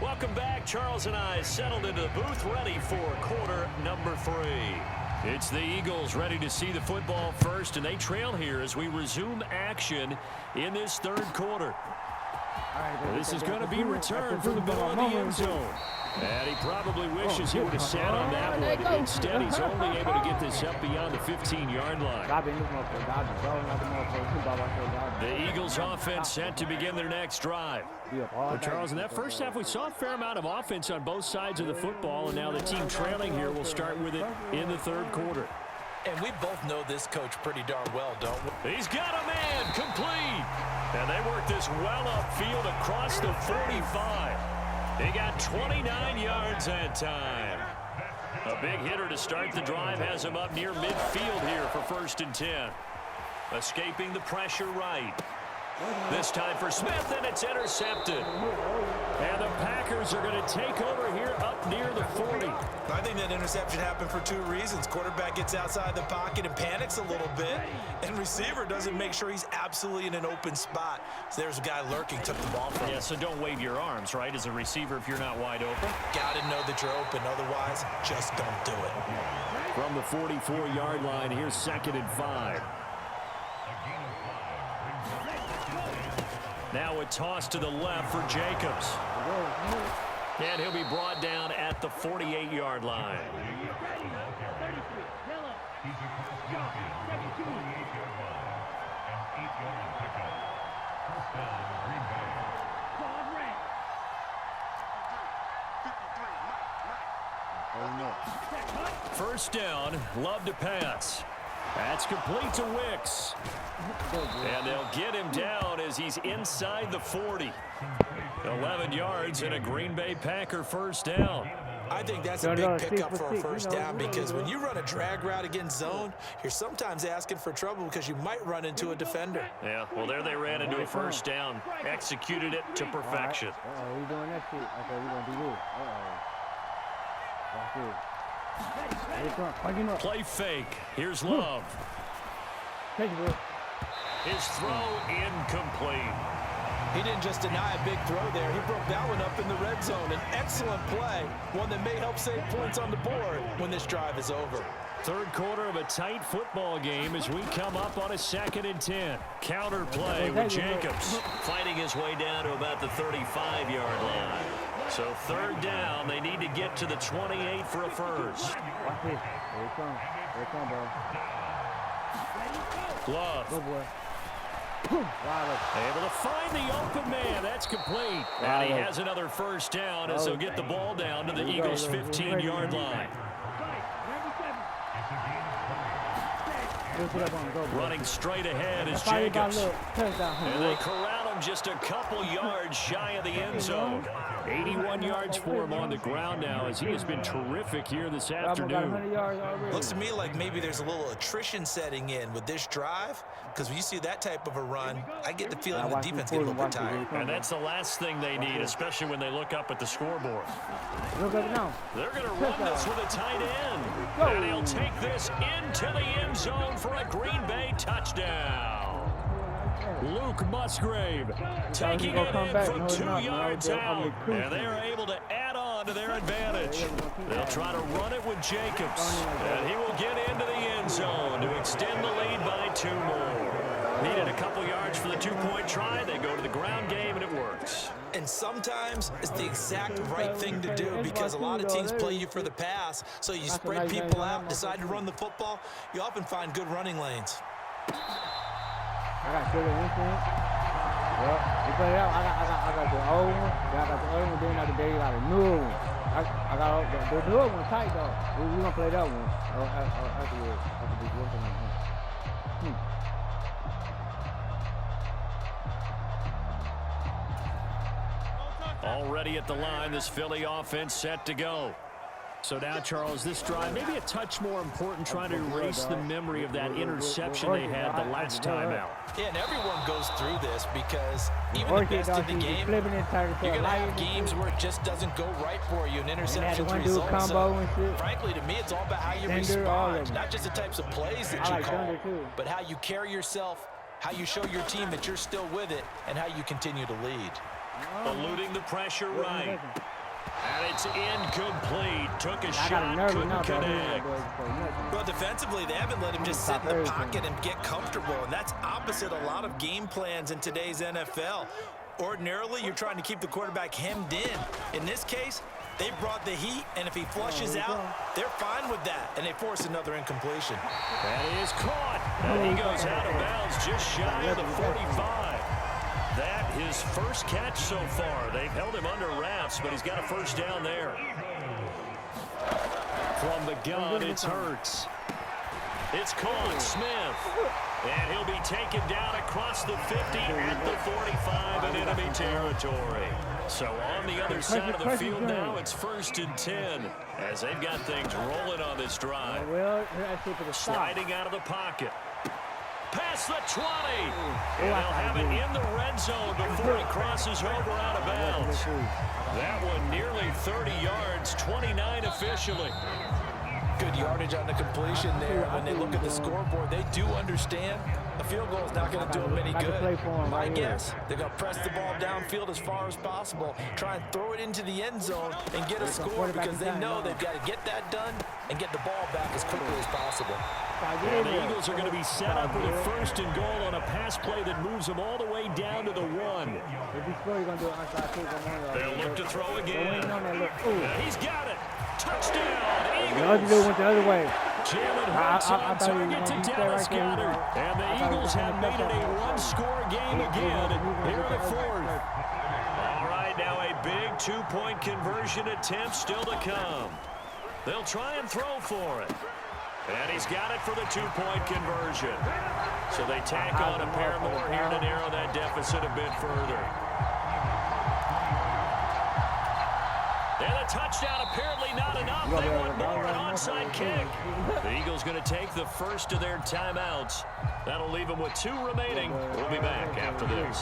Welcome back. Charles and I settled into the booth, ready for quarter number 3. It's the Eagles ready to see the football first, and they trail here as we resume action in this third quarter. This is going to be returned from the middle of the end zone. And he probably wishes he would have sat on that one. Instead, he's only able to get this up beyond the 15-yard line. The Eagles offense set to begin their next drive. Well, Charles, in that first half, we saw a fair amount of offense on both sides of the football, and now the team trailing here will start with it in the third quarter. And we both know this coach pretty darn well, don't we? He's got a man complete. And they work this well upfield across the 45. They got 29 yards that time. A big hitter to start the drive has him up near midfield here for 1st and 10. Escaping the pressure right. This time for Smith, and it's intercepted. And the Packers are going to take over here up near the 40. I think that interception happened for 2 reasons. Quarterback gets outside the pocket and panics a little bit, and receiver doesn't make sure he's absolutely in an open spot. So there's a guy lurking, took the ball from him. Yeah, so don't wave your arms, right, as a receiver if you're not wide open. Got to know that you're open, otherwise just don't do it. From the 44-yard line, here's 2nd and 5. Now a toss to the left for Jacobs. And he'll be brought down at the 48-yard line. First down, Love to pass. That's complete to Wicks. And they'll get him down as he's inside the 40. 11 yards and a Green Bay Packer first down. I think that's a big pickup for a first down because when you run a drag route against zone, you're sometimes asking for trouble because you might run into a defender. Yeah, well, there they ran into a first down. Executed it to perfection. We're doing that shit. Okay, we're going to do this. Play fake. Here's Love. His throw incomplete. He didn't just deny a big throw there. He broke that one up in the red zone. An excellent play, one that may help save points on the board when this drive is over. Third quarter of a tight football game as we come up on a 2nd and 10. Counter play with Jacobs. Fighting his way down to about the 35-yard line. So 3rd down, they need to get to the 28 for a first. Watch this. Here it comes. Here it comes, bro. Love. Good boy. Able to find the open man. That's complete. And he has another first down as they'll get the ball down to the Eagles' 15-yard line. Running straight ahead is Jacobs. And they corral him just a couple yards shy of the end zone. 81 yards for him on the ground now as he has been terrific here this afternoon. Looks to me like maybe there's a little attrition setting in with this drive because when you see that type of a run, I get the feeling the defense gets a little bit tired. And that's the last thing they need, especially when they look up at the scoreboard. Look at it now. They're going to run this with a tight end. And he'll take this into the end zone for a Green Bay touchdown. Luke Musgrave taking it in from 2 yards out. And they are able to add on to their advantage. They'll try to run it with Jacobs. And he will get into the end zone to extend the lead by 2 more. Needed a couple yards for the 2-point try. They go to the ground game, and it works. And sometimes it's the exact right thing to do because a lot of teams play you for the pass. So you spread people out, decide to run the football. You often find good running lanes. I got good instinct. Well, you play it out. I got the old one. Then I got the other one. Then after that, you got a new one. I got the new one tight though. We're gonna play that one. Afterwards. Already at the line, this Philly offense set to go. So now, Charles, this drive maybe a touch more important, trying to erase the memory of that interception they had the last time out. Yeah, and everyone goes through this because even the best in the game, you're going to have games where it just doesn't go right for you, and interceptions result. So, frankly, to me, it's all about how you respond, not just the types of plays that you call, but how you carry yourself, how you show your team that you're still with it, and how you continue to lead. Eluding the pressure right. And it's incomplete. Took a shot, couldn't connect. Well, defensively, they haven't let him just sit in the pocket and get comfortable, and that's opposite a lot of game plans in today's NFL. Ordinarily, you're trying to keep the quarterback hemmed in. In this case, they brought the heat, and if he flushes out, they're fine with that, and they force another incompletion. That is caught. And he goes out of bounds just shy of the 45. That his first catch so far. They've held him under wraps, but he's got a first down there. From the gun, it's Hurts. It's caught, Smith. And he'll be taken down across the 50 at the 45 in enemy territory. So on the other side of the field now, it's 1st and 10 as they've got things rolling on this drive. Sliding out of the pocket. Past the 20. And they'll have it in the red zone before he crosses over out of bounds. That one nearly 30 yards, 29 officially. Good yardage on the completion there. When they look at the scoreboard, they do understand a field goal is not going to do them any good. My guess, they're going to press the ball downfield as far as possible, try and throw it into the end zone and get a score because they know they've got to get that done and get the ball back as quickly as possible. And the Eagles are going to be set up with a 1st and goal on a pass play that moves them all the way down to the 1. They'll look to throw again. He's got it. Touchdown, Eagles. Went the other way. Jalen Hurts on target to Dallas Goedert. And the Eagles have made it a one-score game again here in the 4th. All right, now a big two-point conversion attempt still to come. They'll try and throw for it. And he's got it for the two-point conversion. So they tack on a pair more here to narrow that deficit a bit further. And a touchdown apparently not enough. They want more, an onside kick. The Eagles going to take the first of their timeouts. That'll leave them with 2 remaining. We'll be back after this.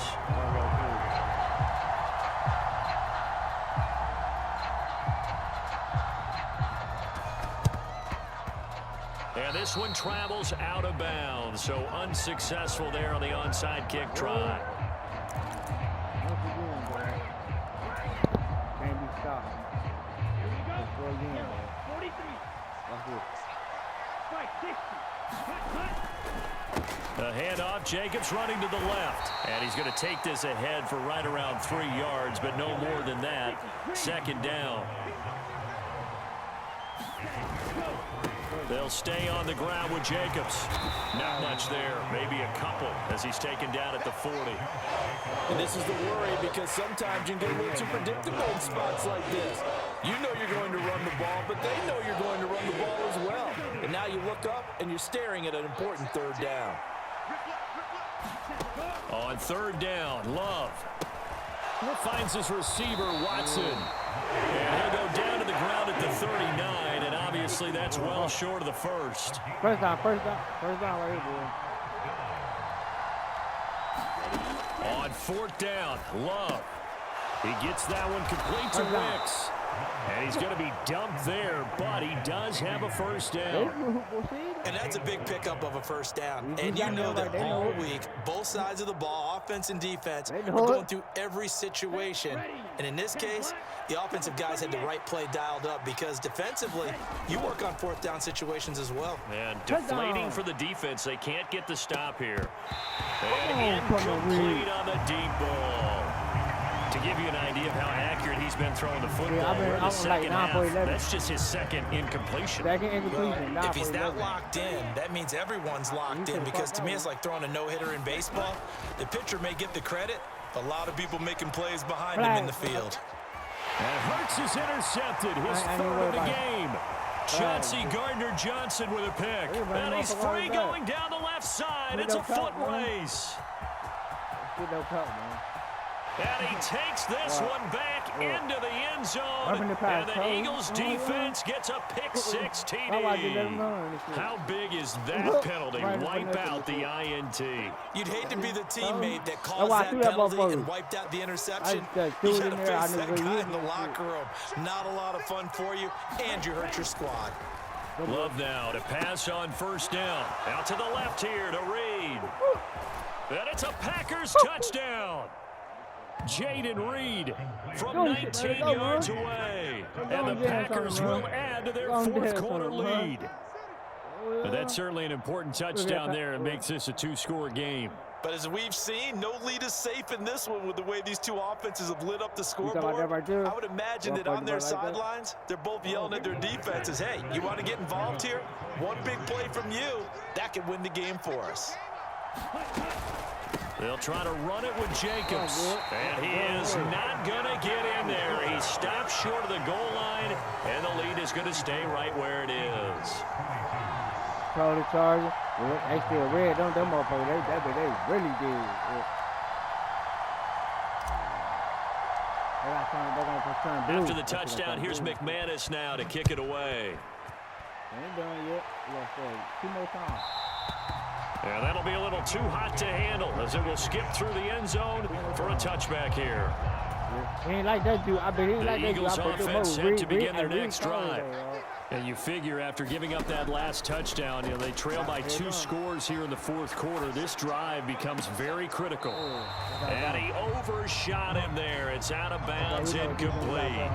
And this one travels out of bounds, so unsuccessful there on the onside kick try. Can't be stopped. The handoff, Jacobs running to the left. And he's going to take this ahead for right around 3 yards, but no more than that. 2nd down. They'll stay on the ground with Jacobs. Not much there, maybe a couple as he's taken down at the 40. And this is the worry because sometimes you can get a little too predictable in spots like this. You know you're going to run the ball, but they know you're going to run the ball as well. And now you look up and you're staring at an important 3rd down. On 3rd down, Love finds his receiver, Watson. And he'll go down to the ground at the 39, and obviously that's well short of the first. First down right here, boy. On 4th down, Love. He gets that one complete to Wicks. And he's going to be dumped there, but he does have a first down. And that's a big pickup of a first down. And you know that all week, both sides of the ball, offense and defense, are going through every situation. And in this case, the offensive guys had the right play dialed up because defensively, you work on 4th down situations as well. And deflating for the defense. They can't get the stop here. And incomplete on the deep ball. To give you an idea of how accurate he's been throwing the football, we're in the second half. That's just his second incompletion. If he's not locked in, that means everyone's locked in because to me it's like throwing a no-hitter in baseball. The pitcher may get the credit, a lot of people making plays behind him in the field. And Hurts is intercepted, his 3rd of the game. Chauncey Gardner-Johnson with a pick. And he's free going down the left side. It's a foot race. And he takes this one back into the end zone. And the Eagles defense gets a pick-6 TD. How big is that penalty? Wipe out the INT. You'd hate to be the teammate that caused that penalty and wiped out the interception. You had to face that guy in the locker room. Not a lot of fun for you, and you hurt your squad. Love now to pass on 1st down. Out to the left here to Reed. And it's a Packers touchdown. Jaden Reed from 19 yards away. And the Packers will add to their fourth quarter lead. But that's certainly an important touchdown there. It makes this a two-score game. But as we've seen, no lead is safe in this one with the way these two offenses have lit up the scoreboard. I would imagine that on their sidelines, they're both yelling at their defenses, hey, you want to get involved here? One big play from you, that could win the game for us. They'll try to run it with Jacobs. And he is not going to get in there. He stops short of the goal line, and the lead is going to stay right where it is. Call the Chargers. They still red, don't them motherfuckers. They really did. After the touchdown, here's McManus now to kick it away. Ain't done yet. Two more times. Yeah, that'll be a little too hot to handle as it will skip through the end zone for a touchback here. He ain't like that dude. I bet he ain't like that dude. The Eagles offense set to begin their next drive. And you figure after giving up that last touchdown, you know, they trail by 2 scores here in the fourth quarter. This drive becomes very critical. And he overshot him there. It's out of bounds, incomplete.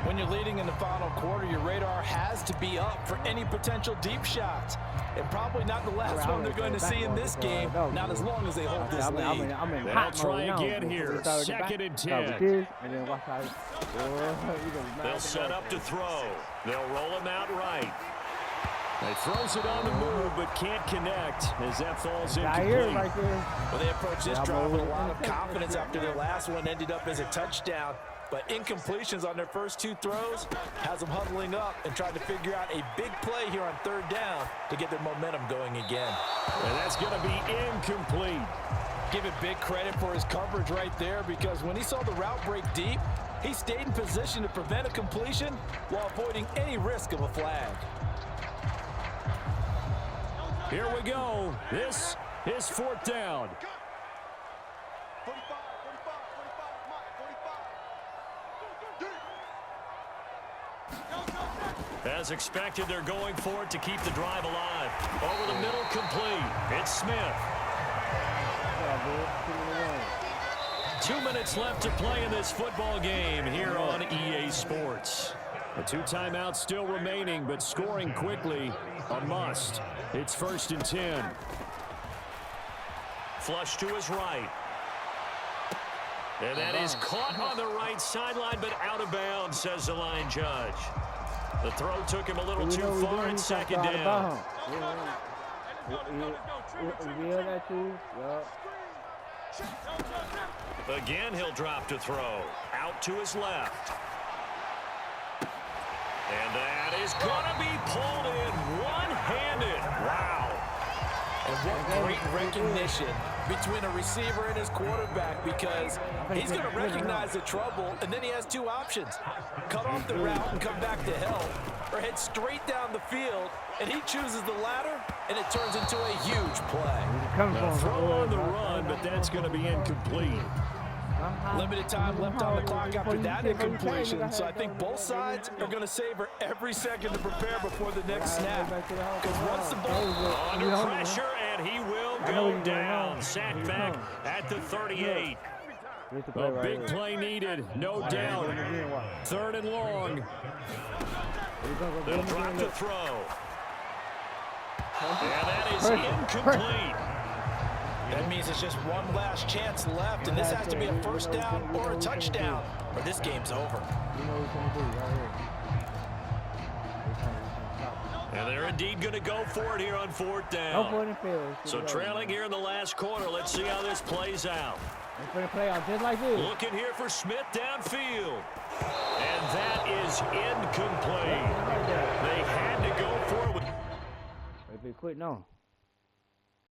When you're leading in the final quarter, your radar has to be up for any potential deep shots. And probably not the last one they're going to see in this game, not as long as they hold this lead. They'll try again here, 2nd and 10. They'll set up to throw. They'll roll him out right. He throws it on the move, but can't connect as that falls incomplete. Well, they approach this drive with a lot of confidence after their last one ended up as a touchdown. But incompletions on their first 2 throws has them huddling up and trying to figure out a big play here on 3rd down to get their momentum going again. And that's going to be incomplete. Give it big credit for his coverage right there, because when he saw the route break deep, he stayed in position to prevent a completion while avoiding any risk of a flag. Here we go. This is 4th down. As expected, they're going for it to keep the drive alive. Over the middle, complete. It's Smith. 2 minutes left to play in this football game here on EA Sports. The 2 timeouts still remaining, but scoring quickly a must. It's 1st and 10. Flush to his right. And that is caught on the right sideline, but out of bounds, says the line judge. The throw took him a little too far. It's 2nd down. Again, he'll drop to throw. Out to his left. And that is going to be pulled in one-handed. Wow. And what great recognition between a receiver and his quarterback, because he's going to recognize the trouble, and then he has 2 options. Cut off the route and come back to help, or head straight down the field, and he chooses the latter, and it turns into a huge play. A throw on the run, but that's going to be incomplete. Limited time left on the clock after that incompletion, so I think both sides are going to savor every second to prepare before the next snap. Because once the ball under pressure, and he will go down. Sacked back at the 38. A big play needed, no doubt. 3rd and long. They'll drop to throw. And that is incomplete. That means it's just one last chance left, and this has to be a 1st down or a touchdown, or this game's over. And they're indeed going to go for it here on 4th down. So trailing here in the last quarter. Let's see how this plays out. Looking here for Smith downfield. And that is incomplete. They had to go for it. They quit, no.